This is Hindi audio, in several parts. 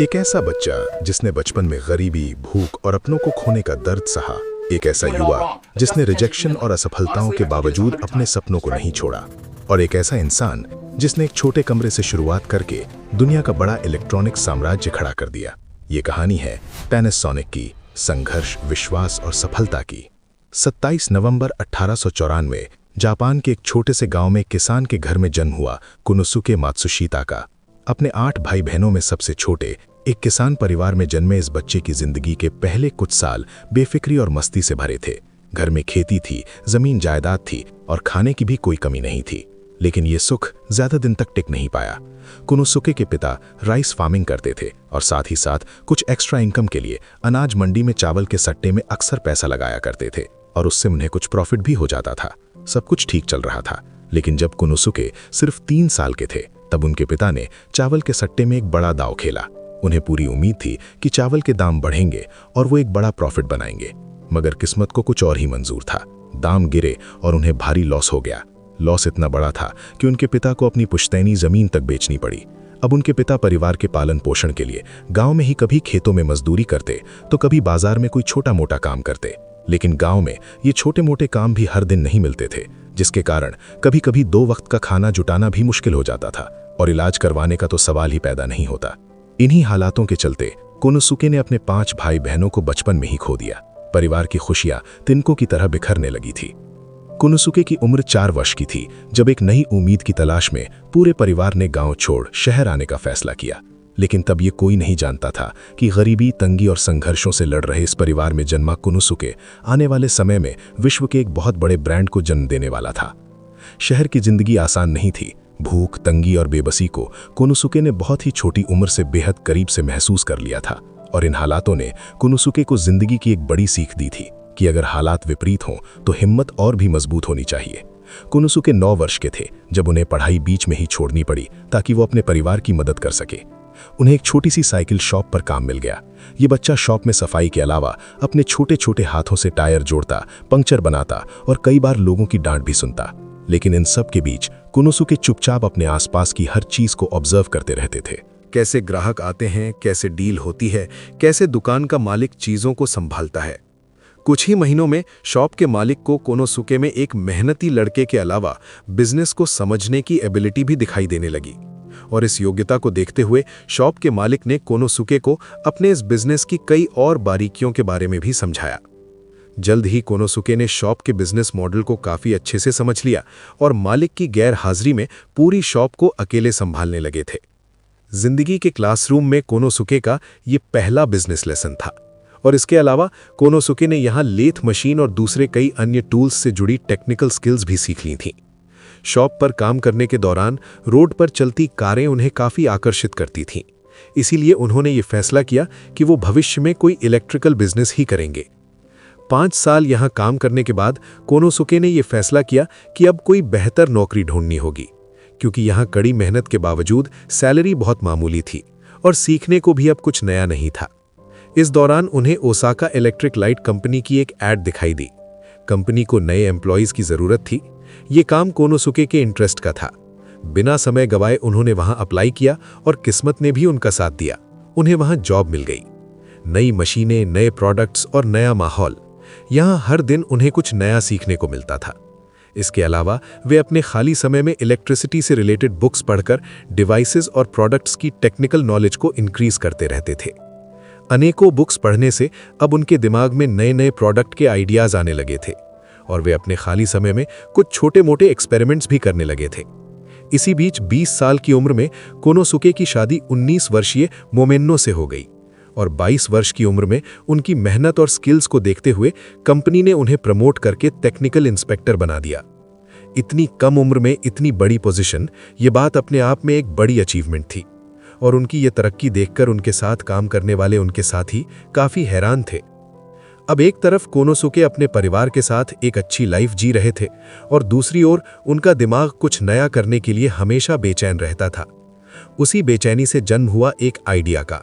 एक ऐसा बच्चा जिसने बचपन में गरीबी, भूख और अपनों को खोने का दर्द सहा। एक ऐसा युवा जिसने रिजेक्शन और असफलताओं के बावजूद अपने सपनों को नहीं छोड़ा। और एक ऐसा इंसान जिसने एक छोटे कमरे से शुरुआत करके दुनिया का बड़ा इलेक्ट्रॉनिक साम्राज्य खड़ा कर दिया। ये कहानी है पैनासोनिक की, संघर्ष, विश्वास और सफलता की। 27 नवंबर 1894 जापान के एक छोटे से गांव में किसान के घर में जन्म हुआ कुनोसुके मात्सुशिता का। अपने 8 भाई बहनों में सबसे छोटे एक किसान परिवार में जन्मे इस बच्चे की जिंदगी के पहले कुछ साल बेफिक्री और मस्ती से भरे थे। घर में खेती थी, जमीन जायदाद थी और खाने की भी कोई कमी नहीं थी। लेकिन ये सुख ज्यादा दिन तक टिक नहीं पाया। कुनोसुके के पिता राइस फार्मिंग करते थे और साथ ही साथ कुछ एक्स्ट्रा इनकम के लिए अनाज मंडी में चावल के सट्टे में अक्सर पैसा लगाया करते थे और उससे उन्हें कुछ प्रॉफिट भी हो जाता था। सब कुछ ठीक चल रहा था, लेकिन जब कुनोसुके सिर्फ 3 साल के थे तब उनके पिता ने चावल के सट्टे में एक बड़ा दांव खेला। उन्हें पूरी उम्मीद थी कि चावल के दाम बढ़ेंगे और वो एक बड़ा प्रॉफिट बनाएंगे, मगर किस्मत को कुछ और ही मंजूर था। दाम गिरे और उन्हें भारी लॉस हो गया। लॉस इतना बड़ा था कि उनके पिता को अपनी पुश्तैनी जमीन तक बेचनी पड़ी। अब उनके पिता परिवार के पालन पोषण के लिए गांव में ही कभी खेतों में मजदूरी करते तो कभी बाजार में कोई छोटा मोटा काम करते। लेकिन गांव में ये छोटे मोटे काम भी हर दिन नहीं मिलते थे, जिसके कारण कभी कभी 2 वक्त का खाना जुटाना भी मुश्किल हो जाता था और इलाज करवाने का तो सवाल ही पैदा नहीं होता। इन्हीं हालातों के चलते कुनोसुके ने अपने 5 भाई बहनों को बचपन में ही खो दिया। परिवार की खुशियां तिनकों की तरह बिखरने लगी थी। कुनोसुके की उम्र 4 वर्ष की थी जब एक नई उम्मीद की तलाश में पूरे परिवार ने गांव छोड़ शहर आने का फैसला किया। लेकिन तब ये कोई नहीं जानता था कि गरीबी, तंगी और संघर्षों से लड़ रहे इस परिवार में जन्मा कुनोसुके आने वाले समय में विश्व के एक बहुत बड़े ब्रांड को जन्म देने वाला था। शहर की जिंदगी आसान नहीं थी। भूख, तंगी और बेबसी को कुनोसुके ने बहुत ही छोटी उम्र से बेहद करीब से महसूस कर लिया था और इन हालातों ने कुनोसुके को जिंदगी की एक बड़ी सीख दी थी कि अगर हालात विपरीत हों तो हिम्मत और भी मजबूत होनी चाहिए। कुनोसुके 9 वर्ष के थे जब उन्हें पढ़ाई बीच में ही छोड़नी पड़ी ताकि वो अपने परिवार की मदद कर सके। उन्हें एक छोटी सी साइकिल शॉप पर काम मिल गया। ये बच्चा शॉप में सफाई के अलावा अपने छोटे छोटे हाथों से टायर जोड़ता, पंक्चर बनाता और कई बार लोगों की डांट भी सुनता। लेकिन इन सब के बीच कुनोसुके चुपचाप अपने आसपास की हर चीज को ऑब्जर्व करते रहते थे। कैसे ग्राहक आते हैं, कैसे डील होती है, कैसे दुकान का मालिक चीजों को संभालता है। कुछ ही महीनों में शॉप के मालिक को कुनोसुके में एक मेहनती लड़के के अलावा बिजनेस को समझने की एबिलिटी भी दिखाई देने लगी। और इस योग्यता को देखते हुए शॉप के मालिक ने कुनोसुके को अपने इस बिजनेस की कई और बारीकियों के बारे में भी समझाया। जल्द ही कुनोसुके ने शॉप के बिजनेस मॉडल को काफी अच्छे से समझ लिया और मालिक की गैर हाजिरी में पूरी शॉप को अकेले संभालने लगे थे। जिंदगी के क्लासरूम में कुनोसुके का ये पहला बिजनेस लेसन था और इसके अलावा कुनोसुके ने यहाँ लेथ मशीन और दूसरे कई अन्य टूल्स से जुड़ी टेक्निकल स्किल्स भी सीख ली थीं। शॉप पर काम करने के दौरान रोड पर चलती कारें उन्हें काफी आकर्षित करती थीं। इसीलिए उन्होंने ये फैसला किया कि वो भविष्य में कोई इलेक्ट्रिकल बिजनेस ही करेंगे। 5 साल यहाँ काम करने के बाद कुनोसुके ने यह फैसला किया कि अब कोई बेहतर नौकरी ढूंढनी होगी, क्योंकि यहाँ कड़ी मेहनत के बावजूद सैलरी बहुत मामूली थी और सीखने को भी अब कुछ नया नहीं था। इस दौरान उन्हें ओसाका इलेक्ट्रिक लाइट कंपनी की एक ऐड दिखाई दी। कंपनी को नए एम्प्लॉइज की जरूरत थी। ये काम कुनोसुके के इंटरेस्ट का था। बिना समय गवाए उन्होंने वहां अप्लाई किया और किस्मत ने भी उनका साथ दिया। उन्हें वहां जॉब मिल गई। नई मशीनें, नए प्रोडक्ट्स और नया माहौल। यहाँ हर दिन उन्हें कुछ नया सीखने को मिलता था। इसके अलावा वे अपने खाली समय में इलेक्ट्रिसिटी से रिलेटेड बुक्स पढ़कर डिवाइसेस और प्रोडक्ट्स की टेक्निकल नॉलेज को इंक्रीज करते रहते थे। अनेकों बुक्स पढ़ने से अब उनके दिमाग में नए नए प्रोडक्ट के आइडियाज आने लगे थे और वे अपने खाली समय में कुछ छोटे मोटे एक्सपेरिमेंट्स भी करने लगे थे। इसी बीच 20 साल की उम्र में कुनोसुके की शादी 19 वर्षीय मोमेन्नो से हो गई और 22 वर्ष की उम्र में उनकी मेहनत और स्किल्स को देखते हुए कंपनी ने उन्हें प्रमोट करके टेक्निकल इंस्पेक्टर बना दिया। इतनी कम उम्र में इतनी बड़ी पोजीशन, ये बात अपने आप में एक बड़ी अचीवमेंट थी और उनकी ये तरक्की देखकर उनके साथ काम करने वाले उनके साथी काफी हैरान थे। अब एक तरफ कुनोसुके अपने परिवार के साथ एक अच्छी लाइफ जी रहे थे और दूसरी ओर उनका दिमाग कुछ नया करने के लिए हमेशा बेचैन रहता था। उसी बेचैनी से जन्म हुआ एक आइडिया का।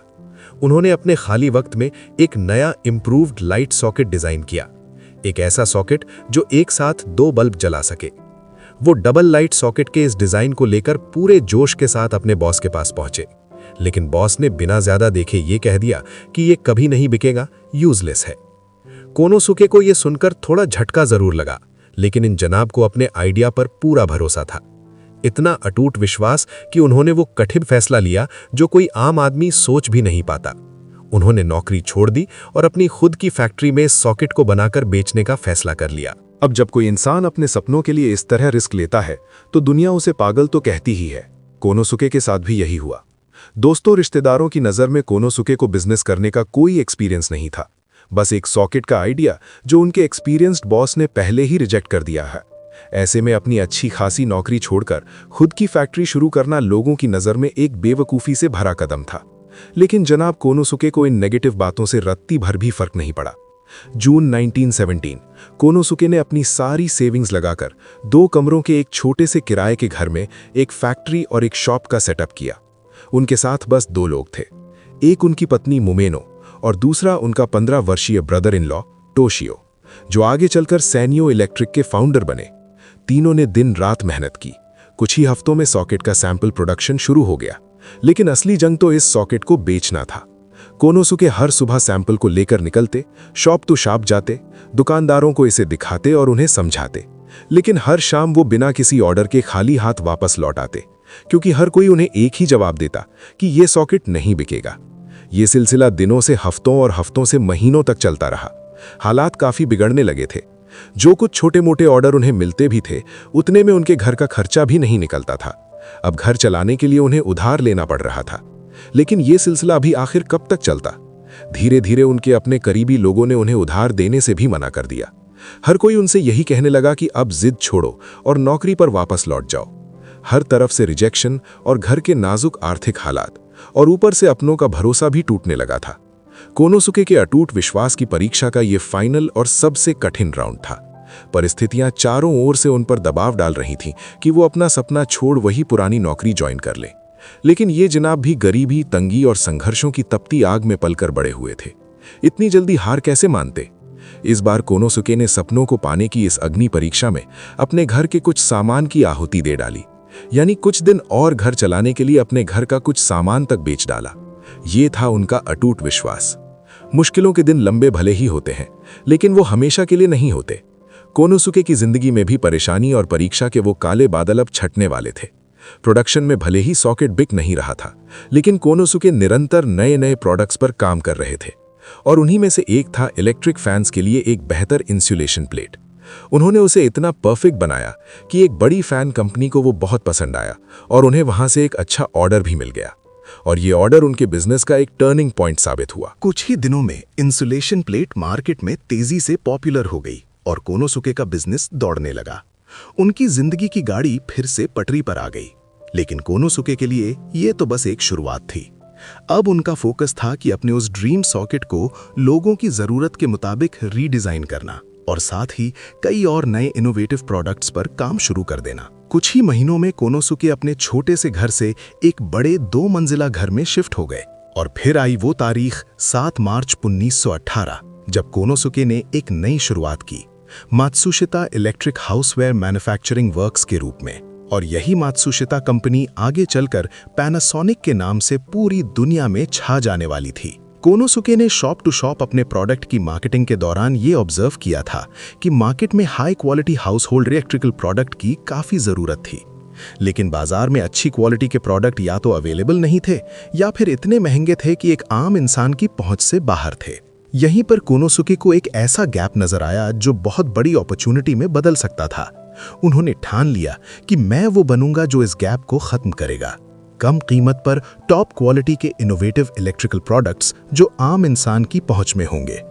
उन्होंने अपने खाली वक्त में एक नया इंप्रूव्ड लाइट सॉकेट डिजाइन किया। एक ऐसा सॉकेट जो एक साथ 2 बल्ब जला सके। वो डबल लाइट सॉकेट के इस डिजाइन को लेकर पूरे जोश के साथ अपने बॉस के पास पहुंचे। लेकिन बॉस ने बिना ज्यादा देखे ये कह दिया कि ये कभी नहीं बिकेगा, यूजलेस है। कोनोसुके को ये सुनकर थोड़ा झटका जरूर लगा, लेकिन इन जनाब को अपने आइडिया पर पूरा भरोसा था। इतना अटूट विश्वास कि उन्होंने वो कठिन फैसला लिया जो कोई आम आदमी सोच भी नहीं पाता। उन्होंने नौकरी छोड़ दी और अपनी खुद की फैक्ट्री में सॉकेट को बनाकर बेचने का फैसला कर लिया। अब जब कोई इंसान अपने सपनों के लिए इस तरह रिस्क लेता है तो दुनिया उसे पागल तो कहती ही है। कोनोसुके के साथ भी यही हुआ। दोस्तों, रिश्तेदारों की नज़र में कोनोसुके को बिजनेस करने का कोई एक्सपीरियंस नहीं था, बस एक सॉकेट का आइडिया जो उनके एक्सपीरियंस्ड बॉस ने पहले ही रिजेक्ट कर दिया है। ऐसे में अपनी अच्छी खासी नौकरी छोड़कर खुद की फैक्ट्री शुरू करना लोगों की नज़र में एक बेवकूफ़ी से भरा कदम था। लेकिन जनाब कोनोसुके को इन नेगेटिव बातों से रत्ती भर भी फर्क नहीं पड़ा। जून 1917 कोनोसुके ने अपनी सारी सेविंग्स लगाकर 2 कमरों के एक छोटे से किराए के घर में एक फैक्ट्री और एक शॉप का सेटअप किया। उनके साथ बस 2 लोग थे, एक उनकी पत्नी मुमेनो और दूसरा उनका 15 वर्षीय ब्रदर इन लॉ टोशियो, जो आगे चलकर सैनियो इलेक्ट्रिक के फाउंडर बने। तीनों ने दिन रात मेहनत की। कुछ ही हफ्तों में सॉकेट का सैंपल प्रोडक्शन शुरू हो गया, लेकिन असली जंग तो इस सॉकेट को बेचना था। कोनोसुके हर सुबह सैंपल को लेकर निकलते, शॉप टू शॉप जाते, दुकानदारों को इसे दिखाते और उन्हें समझाते, लेकिन हर शाम वो बिना किसी ऑर्डर के खाली हाथ वापस लौट आते, क्योंकि हर कोई उन्हें एक ही जवाब देता कि ये सॉकेट नहीं बिकेगा। ये सिलसिला दिनों से हफ्तों और हफ्तों से महीनों तक चलता रहा। हालात काफी बिगड़ने लगे थे। जो कुछ छोटे मोटे ऑर्डर उन्हें मिलते भी थे, उतने में उनके घर का खर्चा भी नहीं निकलता था। अब घर चलाने के लिए उन्हें उधार लेना पड़ रहा था। लेकिन यह सिलसिला अभी आखिर कब तक चलता? धीरे धीरे उनके अपने करीबी लोगों ने उन्हें उधार देने से भी मना कर दिया। हर कोई उनसे यही कहने लगा कि अब जिद छोड़ो और नौकरी पर वापस लौट जाओ। हर तरफ से रिजेक्शन और घर के नाजुक आर्थिक हालात और ऊपर से अपनों का भरोसा भी टूटने लगा था। कोनोसुके के अटूट विश्वास की परीक्षा का यह फाइनल और सबसे कठिन राउंड था। परिस्थितियां चारों ओर से उन पर दबाव डाल रही थीं कि वो अपना सपना छोड़ वही पुरानी नौकरी ज्वाइन कर लें। लेकिन ये जनाब भी गरीबी, तंगी और संघर्षों की तपती आग में पलकर बड़े हुए थे। इतनी जल्दी हार कैसे मानते? इस बार कोनोसुके ने सपनों को पाने की इस अग्नि परीक्षा में अपने घर के कुछ सामान की आहुति दे डाली, यानी कुछ दिन और घर चलाने के लिए अपने घर का कुछ सामान तक बेच डाला। ये था उनका अटूट विश्वास। मुश्किलों के दिन लंबे भले ही होते हैं, लेकिन वो हमेशा के लिए नहीं होते। कोनोसुके की जिंदगी में भी परेशानी और परीक्षा के वो काले बादल अब छटने वाले थे। प्रोडक्शन में भले ही सॉकेट बिक नहीं रहा था, लेकिन कोनोसुके निरंतर नए नए प्रोडक्ट्स पर काम कर रहे थे, और उन्हीं में से एक था इलेक्ट्रिक फैंस के लिए एक बेहतर इंसुलेशन प्लेट। उन्होंने उसे इतना परफेक्ट बनाया कि एक बड़ी फैन कंपनी को वो बहुत पसंद आया और उन्हें वहां से एक अच्छा ऑर्डर भी मिल गया, और ये ऑर्डर उनके बिजनेस का एक टर्निंग पॉइंट साबित हुआ। कुछ ही दिनों में इंसुलेशन प्लेट मार्केट में तेजी से पॉपुलर हो गई और कोनोसुके का बिजनेस दौड़ने लगा। उनकी जिंदगी की गाड़ी फिर से पटरी पर आ गई। लेकिन कोनोसुके के लिए ये तो बस एक शुरुआत थी। अब उनका फोकस था कि अपने उस ड्रीम सॉकेट को लोगों की जरूरत के मुताबिक रीडिजाइन करना और साथ ही कई और नए इनोवेटिव प्रोडक्ट्स पर काम शुरू कर देना। कुछ ही महीनों में कोनोसुके अपने छोटे से घर से एक बड़े 2 मंजिला घर में शिफ्ट हो गए। और फिर आई वो तारीख 7 मार्च 1918, जब कोनोसुके ने एक नई शुरुआत की, Matsushita electric houseware manufacturing works के रूप में। और यही मात्सुशिता कंपनी आगे चलकर पैनासोनिक के नाम से पूरी दुनिया में छा जाने वाली थी। कोनोसुके ने शॉप टू शॉप अपने प्रोडक्ट की मार्केटिंग के दौरान ये ऑब्जर्व किया था कि मार्केट में high quality house hold electrical product की काफ़ी ज़रूरत थी, लेकिन बाजार में अच्छी क्वालिटी के प्रोडक्ट या तो अवेलेबल नहीं थे या फिर इतने महंगे थे कि एक आम इंसान की पहुंच से बाहर थे। यहीं पर कोनोसुके को एक ऐसा गैप नजर आया जो बहुत बड़ी अपॉर्चुनिटी में बदल सकता था। उन्होंने ठान लिया कि मैं वो बनूंगा जो इस गैप को खत्म करेगा। कम कीमत पर टॉप क्वालिटी के इनोवेटिव इलेक्ट्रिकल प्रोडक्ट्स जो आम इंसान की पहुंच में होंगे।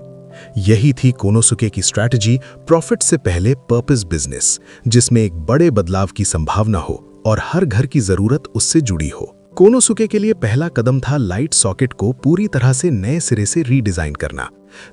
यही थी कोनोसुके की स्ट्रैटेजी, प्रॉफिट से पहले पर्पस बिजनेस, जिसमें एक बड़े बदलाव की संभावना हो और हर घर की जरूरत उससे जुड़ी हो। कोनोसुके के लिए पहला कदम था लाइट सॉकेट को पूरी तरह से नए सिरे से रीडिजाइन करना,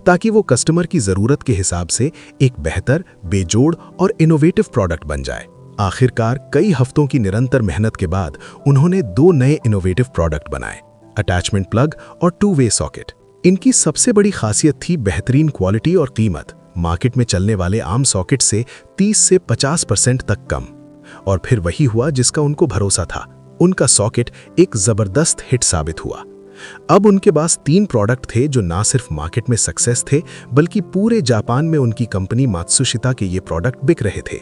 ताकि वो कस्टमर की जरूरत के हिसाब से एक बेहतर, बेजोड़ और इनोवेटिव प्रोडक्ट बन जाए। आखिरकार कई हफ्तों की निरंतर मेहनत के बाद उन्होंने 2 नए इनोवेटिव प्रोडक्ट बनाए, अटैचमेंट प्लग और 2 वे सॉकेट। इनकी सबसे बड़ी खासियत थी बेहतरीन क्वालिटी और कीमत, मार्केट में चलने वाले आम सॉकेट से 30 से 50% तक कम। और फिर वही हुआ जिसका उनको भरोसा था, उनका सॉकेट एक जबरदस्त हिट साबित हुआ। अब उनके पास 3 प्रोडक्ट थे जो ना सिर्फ मार्केट में सक्सेस थे, बल्कि पूरे जापान में उनकी कंपनी मात्सुशिता के ये प्रोडक्ट बिक रहे थे।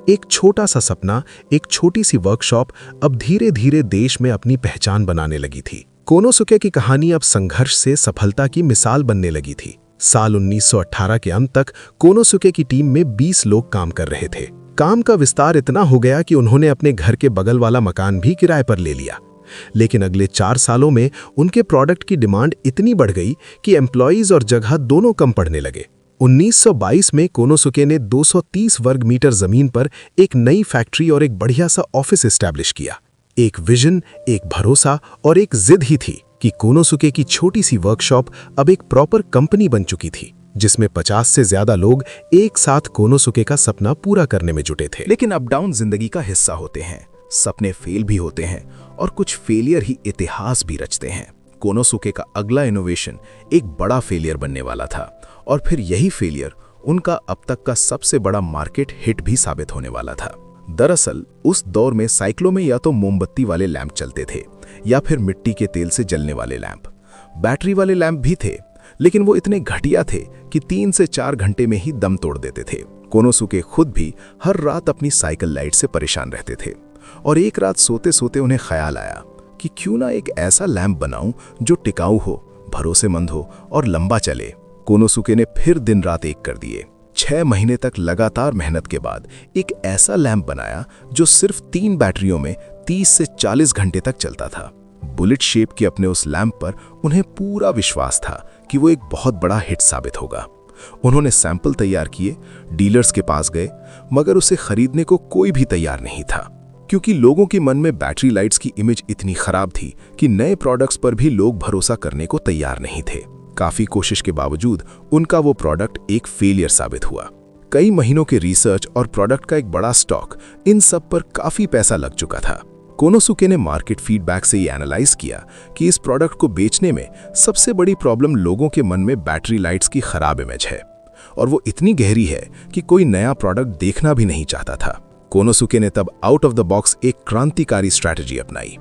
एक छोटा सा सपना, एक छोटी सी वर्कशॉप अब धीरे धीरे देश में अपनी पहचान बनाने लगी थी। कोनोसुके की कहानी अब संघर्ष से सफलता की मिसाल बनने लगी थी। साल 1918 के अंत तक कोनोसुके की टीम में 20 लोग काम कर रहे थे। काम का विस्तार इतना हो गया कि उन्होंने अपने घर के बगल वाला मकान भी किराए पर ले लिया। लेकिन अगले 4 सालों में उनके प्रोडक्ट की डिमांड इतनी बढ़ गई कि एम्प्लॉइज और जगह दोनों कम पड़ने लगे। 1922 में कोनोसुके ने 230 वर्ग मीटर जमीन पर एक नई फैक्ट्री और एक बढ़िया सा ऑफिस एस्टैब्लिश किया। एक विजन, एक भरोसा और एक जिद ही थी कि कोनोसुके की छोटी सी वर्कशॉप अब एक प्रॉपर कंपनी बन चुकी थी, जिसमें 50 से ज्यादा लोग एक साथ कोनोसुके का सपना पूरा करने में जुटे थे। लेकिन अप डाउन जिंदगी का हिस्सा होते हैं, सपने फेल भी होते हैं और कुछ फेलियर ही इतिहास भी रचते हैं। कोनोसुके का अगला इनोवेशन एक बड़ा फेलियर बनने वाला था और फिर यही फेलियर उनका अब तक का सबसे बड़ा मार्केट हिट भी साबित होने वाला था। दरअसल उस दौर में साइकिलों में या तो मोमबत्ती वाले लैंप चलते थे या फिर मिट्टी के तेल से जलने वाले लैंप। बैटरी वाले लैंप भी थे, लेकिन वो इतने घटिया थे कि 3 से 4 घंटे में ही दम तोड़ देते थे। कोनोसुके खुद भी हर रात अपनी साइकिल लाइट से परेशान रहते थे और एक रात सोते सोते उन्हें ख्याल आया कि क्यों ना एक ऐसा लैंप बनाऊं जो टिकाऊ हो, भरोसेमंद हो और लंबा चले। कोनोसुके ने फिर दिन रात एक कर दिए। 6 महीने तक लगातार मेहनत के बाद एक ऐसा लैंप बनाया जो सिर्फ 3 बैटरियों में 30 से 40 घंटे तक चलता था। बुलेट शेप के अपने उस लैंप पर उन्हें पूरा विश्वास था कि वो एक बहुत बड़ा हिट साबित होगा। उन्होंने सैंपल तैयार किए, डीलर्स के पास गए, मगर उसे खरीदने को कोई भी तैयार नहीं था, क्योंकि लोगों के मन में बैटरी लाइट्स की इमेज इतनी खराब थी कि नए प्रोडक्ट्स पर भी लोग भरोसा करने को तैयार नहीं थे। काफी कोशिश के बावजूद उनका वो प्रोडक्ट एक फेलियर साबित हुआ। कई महीनों के रिसर्च और प्रोडक्ट का एक बड़ा स्टॉक, इन सब पर काफी पैसा लग चुका था। कोनोसुके ने मार्केट फीडबैक से ये एनालाइज किया कि इस प्रोडक्ट को बेचने में सबसे बड़ी प्रॉब्लम लोगों के मन में बैटरी लाइट्स की खराब इमेज है और वो इतनी गहरी है कि कोई नया प्रोडक्ट देखना भी नहीं चाहता था। कोनोसुके ने तब आउट ऑफ द बॉक्स एक क्रांतिकारी स्ट्रैटेजी अपनाई।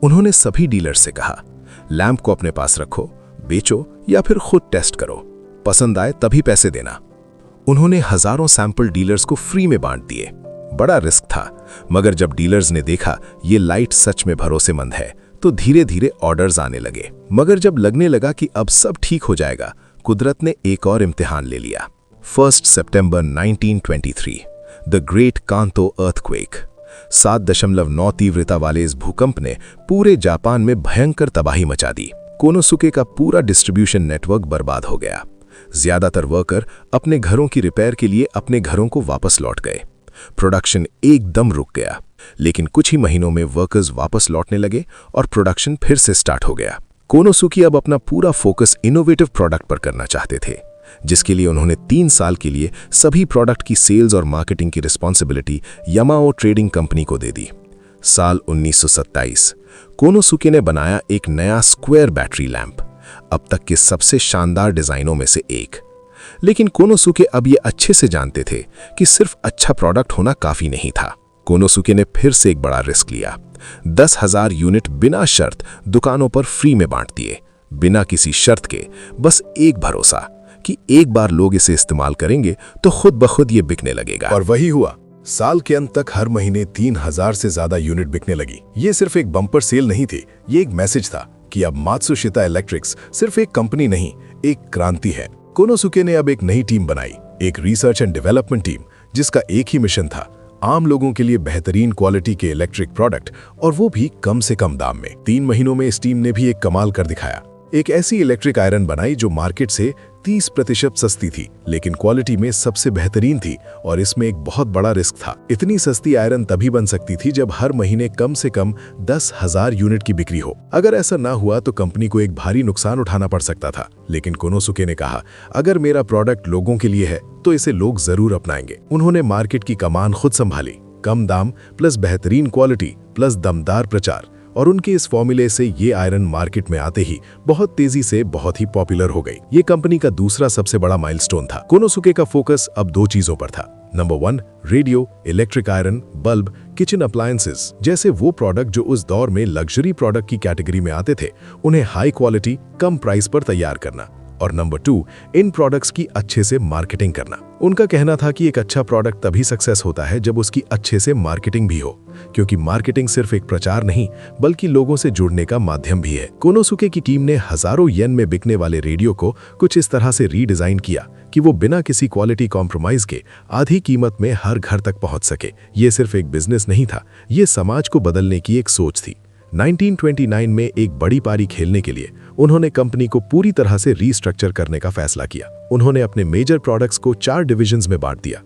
उन्होंने सभी डीलर्स से कहा, लैंप को अपने पास रखो, बेचो या फिर खुद टेस्ट करो, पसंद आए तभी पैसे देना। उन्होंने हजारों सैंपल डीलर्स को फ्री में बांट दिए। बड़ा रिस्क था, मगर जब डीलर्स ने देखा ये लाइट सच में भरोसेमंद है तो धीरे धीरे ऑर्डर्स आने लगे। मगर जब लगने लगा कि अब सब ठीक हो जाएगा, कुदरत ने एक और इम्तिहान ले लिया। 1 सितंबर 1923, द ग्रेट कांतो अर्थक्वेक। 7.9 तीव्रता वाले इस भूकंप ने पूरे जापान में भयंकर तबाही मचा दी। कोनोसुके का पूरा डिस्ट्रीब्यूशन नेटवर्क बर्बाद हो गया। ज्यादातर वर्कर अपने घरों की रिपेयर के लिए अपने घरों को वापस लौट गए। प्रोडक्शन एकदम रुक गया, लेकिन कुछ ही महीनों में वर्कर्स वापस लौटने लगे और प्रोडक्शन फिर से स्टार्ट हो गया। कोनोसुके अब अपना पूरा फोकस इनोवेटिव प्रोडक्ट पर करना चाहते थे, जिसके लिए उन्होंने 3 साल के लिए सभी प्रोडक्ट की सेल्स और मार्केटिंग की रिस्पॉन्सिबिलिटी यामाओ ट्रेडिंग कंपनी को दे दी। साल 1927, कोनोसुके ने बनाया एक नया स्क्वायर बैटरी लैंप, अब तक के सबसे शानदार डिजाइनों में से एक। लेकिन कोनोसुके अब ये अच्छे से जानते थे कि सिर्फ अच्छा प्रोडक्ट होना काफी नहीं था। कोनोसुके ने फिर से एक बड़ा रिस्क लिया। 10,000 यूनिट बिना शर्त दुकानों पर फ्री में बांट दिए, बिना किसी शर्त के, बस एक भरोसा कि एक बार लोग इसे इस्तेमाल करेंगे तो खुद ब खुद ये बिकने लगेगा। और वही हुआ। साल के अंत तक हर महीने 3,000 से ज्यादा यूनिट बिकने लगी। ये सिर्फ एक बम्पर सेल नहीं थी, ये एक मैसेज था कि अब मात्सुशिता इलेक्ट्रिक्स सिर्फ एक कंपनी नहीं, एक क्रांति है। कोनोसुके ने अब एक नई टीम बनाई, एक रिसर्च एंड डेवलपमेंट टीम, जिसका एक ही मिशन था, आम लोगों के लिए बेहतरीन क्वालिटी के इलेक्ट्रिक प्रोडक्ट, और वो भी कम से कम दाम में। 3 महीनों में इस टीम ने भी एक कमाल कर दिखाया। एक ऐसी इलेक्ट्रिक आयरन बनाई जो मार्केट से 30% सस्ती थी, लेकिन क्वालिटी में सबसे बेहतरीन थी, और इसमें एक बहुत बड़ा रिस्क था। इतनी सस्ती आयरन तभी बन सकती थी जब हर महीने कम से कम 10,000 यूनिट की बिक्री हो। अगर ऐसा ना हुआ तो कंपनी को एक भारी नुकसान उठाना पड़ सकता था। लेकिन कोनोसुके ने कहा, अगर मेरा प्रोडक्ट लोगों के लिए है तो इसे लोग जरूर अपनाएंगे। उन्होंने मार्केट की कमान खुद संभाली। कम दाम प्लस बेहतरीन क्वालिटी प्लस दमदार प्रचार, और उनके इस फॉर्मूले से ये आयरन मार्केट में आते ही बहुत तेजी से बहुत ही पॉपुलर हो गई। ये कंपनी का दूसरा सबसे बड़ा माइलस्टोन था। कोनोसुके का फोकस अब 2 चीजों पर था। Number 1, radio, electric iron, bulb, kitchen appliances जैसे वो प्रोडक्ट जो उस दौर में लग्जरी प्रोडक्ट की कैटेगरी में आते थे, उन्हें हाई क्वालिटी कम प्राइस पर तैयार करना। और नंबर 2, इन प्रोडक्ट्स की अच्छे से मार्केटिंग करना। उनका कहना था कि एक अच्छा प्रोडक्ट तभी सक्सेस होता है जब उसकी अच्छे से मार्केटिंग भी हो, क्योंकि मार्केटिंग सिर्फ एक प्रचार नहीं बल्कि लोगों से जुड़ने का माध्यम भी है। कोनोसुके की टीम ने हजारों येन में बिकने वाले रेडियो को कुछ इस तरह से रीडिजाइन किया कि वो बिना किसी क्वालिटी कॉम्प्रोमाइज के आधी कीमत में हर घर तक पहुंच सके। ये सिर्फ एक बिजनेस नहीं था, ये समाज को बदलने की एक सोच थी। 1929 में एक बड़ी पारी खेलने के लिए उन्होंने कंपनी को पूरी तरह से रीस्ट्रक्चर करने का फैसला किया। उन्होंने अपने मेजर प्रोडक्ट्स को 4 डिविजन्स में बांट दिया: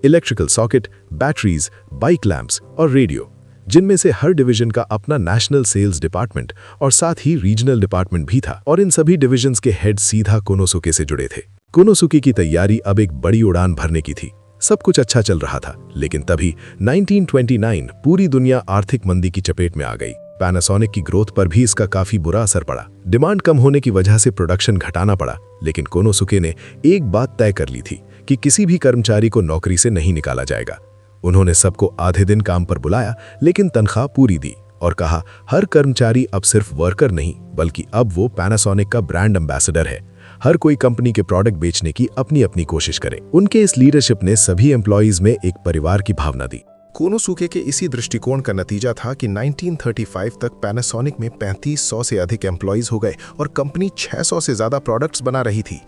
electrical socket, batteries, bike lamps और रेडियो, जिनमें से हर डिवीजन का अपना नेशनल सेल्स डिपार्टमेंट और साथ ही रीजनल डिपार्टमेंट भी था। और इन सभी डिविजन्स के हेड सीधा कोनोसुके से जुड़े थे। कोनोसुके की तैयारी अब एक बड़ी उड़ान भरने की थी। सब कुछ अच्छा चल रहा था, लेकिन तभी 1929 पूरी दुनिया आर्थिक मंदी की चपेट में आ गई। पैनासोनिक की ग्रोथ पर भी इसका काफी बुरा असर पड़ा। डिमांड कम होने की वजह से प्रोडक्शन घटाना पड़ा, लेकिन कोनोसुके ने एक बात तय कर ली थी कि किसी भी कर्मचारी को नौकरी से नहीं निकाला जाएगा। उन्होंने सबको आधे दिन काम पर बुलाया, लेकिन तनख्वाह पूरी दी और कहा हर कर्मचारी अब सिर्फ वर्कर नहीं बल्कि अब वो पैनासोनिक का ब्रांड एम्बेसडर है। हर कोई कंपनी के प्रोडक्ट बेचने की अपनी अपनी कोशिश करे। उनके इस लीडरशिप ने सभी एम्प्लॉइज में एक परिवार की भावना दी। कोनोसुके के इसी दृष्टिकोण का नतीजा था कि 1935 तक पैनासोनिक में 3500 से अधिक एम्प्लॉइज हो गए और कंपनी 600 से ज्यादा प्रोडक्ट्स बना रही थी।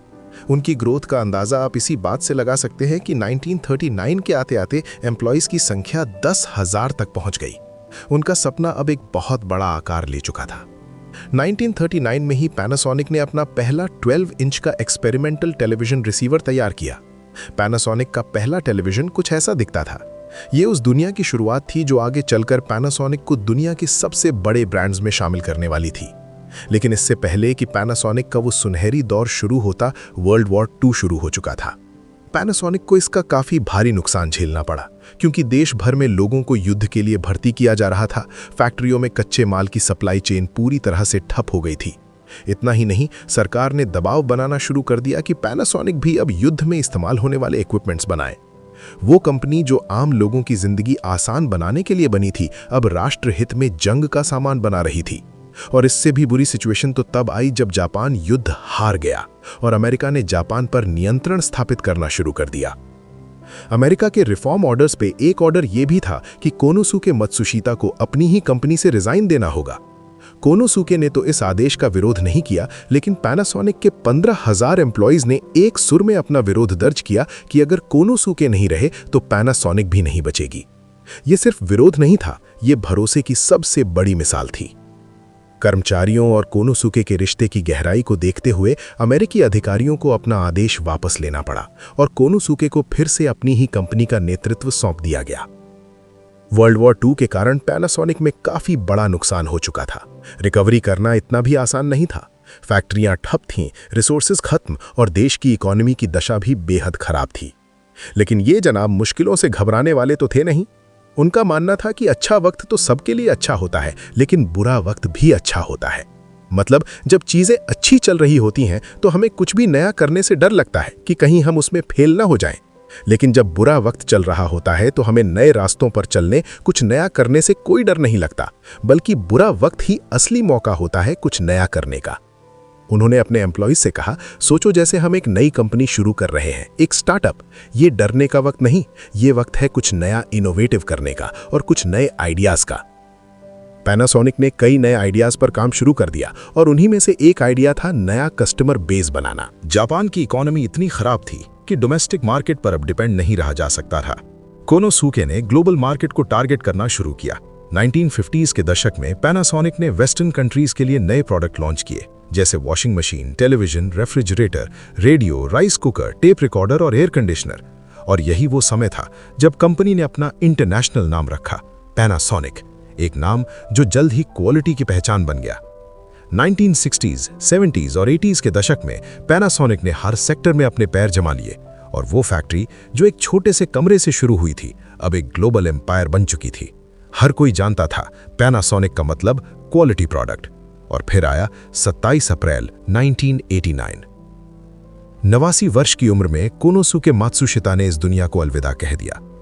उनकी ग्रोथ का अंदाजा आप इसी बात से लगा सकते हैं कि 1939 के आते आते एम्प्लॉइज की संख्या 10,000 तक पहुंच गई। उनका सपना अब एक बहुत बड़ा आकार ले चुका था। 1939 में ही पैनासोनिक ने अपना पहला 12 इंच का एक्सपेरिमेंटल टेलीविजन रिसीवर तैयार किया। पैनासोनिक का पहला टेलीविजन कुछ ऐसा दिखता था। ये उस दुनिया की शुरुआत थी जो आगे चलकर पैनासोनिक को दुनिया के सबसे बड़े ब्रांड्स में शामिल करने वाली थी। लेकिन इससे पहले कि पैनासोनिक का वो सुनहरी दौर शुरू होता, वर्ल्ड वॉर 2 शुरू हो चुका था। पैनासोनिक को इसका काफी भारी नुकसान झेलना पड़ा, क्योंकि देश भर में लोगों को युद्ध के लिए भर्ती किया जा रहा था। फैक्ट्रियों में कच्चे माल की सप्लाई चेन पूरी तरह से ठप हो गई थी। इतना ही नहीं, सरकार ने दबाव बनाना शुरू कर दिया कि पैनासोनिक भी अब युद्ध में इस्तेमाल होने वाले इक्विपमेंट्स बनाए। वो कंपनी जो आम लोगों की जिंदगी आसान बनाने के लिए बनी थी, अब राष्ट्र हित में जंग का सामान बना रही थी। और इससे भी बुरी सिचुएशन तो तब आई जब जापान युद्ध हार गया और अमेरिका ने जापान पर नियंत्रण स्थापित करना शुरू कर दिया। अमेरिका के रिफॉर्म ऑर्डर्स पे एक ऑर्डर यह भी था कि कोनोसुके मत्सुशिता को अपनी ही कंपनी से रिजाइन देना होगा। कोनोसुके ने तो इस आदेश का विरोध नहीं किया, लेकिन पैनासोनिक के 15,000 एम्प्लॉइज ने एक सुर में अपना विरोध दर्ज किया कि अगर कोनोसुके नहीं रहे तो पैनासोनिक भी नहीं बचेगी। यह सिर्फ विरोध नहीं था, यह भरोसे की सबसे बड़ी मिसाल थी। कर्मचारियों और कोनोसुके के रिश्ते की गहराई को देखते हुए अमेरिकी अधिकारियों को अपना आदेश वापस लेना पड़ा और कोनोसुके को फिर से अपनी ही कंपनी का नेतृत्व सौंप दिया गया। वर्ल्ड वॉर 2 के कारण पैनासोनिक में काफी बड़ा नुकसान हो चुका था। रिकवरी करना इतना भी आसान नहीं था। फैक्ट्रियां ठप थीं, रिसोर्सेज खत्म और देश की इकोनॉमी की दशा भी बेहद खराब थी। लेकिन ये जनाब मुश्किलों से घबराने वाले तो थे नहीं। उनका मानना था कि अच्छा वक्त तो सबके लिए अच्छा होता है, लेकिन बुरा वक्त भी अच्छा होता है। मतलब जब चीजें अच्छी चल रही होती हैं तो हमें कुछ भी नया करने से डर लगता है कि कहीं हम उसमें फेल ना हो जाएं। लेकिन जब बुरा वक्त चल रहा होता है तो हमें नए रास्तों पर चलने, कुछ नया करने से कोई डर नहीं लगता, बल्कि बुरा वक्त ही असली मौका होता है कुछ नया करने का। उन्होंने अपने एम्प्लॉइज से कहा, सोचो जैसे हम एक नई कंपनी शुरू कर रहे हैं, एक स्टार्टअप। ये डरने का वक्त नहीं, ये वक्त है कुछ नया इनोवेटिव करने का और कुछ नए आइडियाज का। पैनासोनिक ने कई नए आइडियाज पर काम शुरू कर दिया और उन्हीं में से एक आइडिया था नया कस्टमर बेस बनाना। जापान की इकोनॉमी इतनी खराब थी कि डोमेस्टिक मार्केट पर अब डिपेंड नहीं रहा जा सकता था। कोनोसुके ने ग्लोबल मार्केट को टारगेट करना शुरू किया। 1950s के दशक में पैनासोनिक ने वेस्टर्न कंट्रीज के लिए नए प्रोडक्ट लॉन्च किए, जैसे washing machine, television, refrigerator, radio, rice cooker, tape recorder और एयर कंडीशनर। और यही वो समय था जब कंपनी ने अपना इंटरनेशनल नाम रखा, पैनासोनिक, एक नाम जो जल्द ही क्वालिटी की पहचान बन गया। 1960s, 70s और 80s के दशक में पैनासोनिक ने हर सेक्टर में अपने पैर जमा लिए और वो फैक्ट्री जो एक छोटे से कमरे से शुरू हुई थी, अब एक ग्लोबल एम्पायर बन चुकी थी। हर कोई जानता था पैनासोनिक का मतलब क्वालिटी प्रोडक्ट। और फिर आया 27 अप्रैल 1989। 89 वर्ष की उम्र में कोनोसुके मात्सुशिता ने इस दुनिया को अलविदा कह दिया।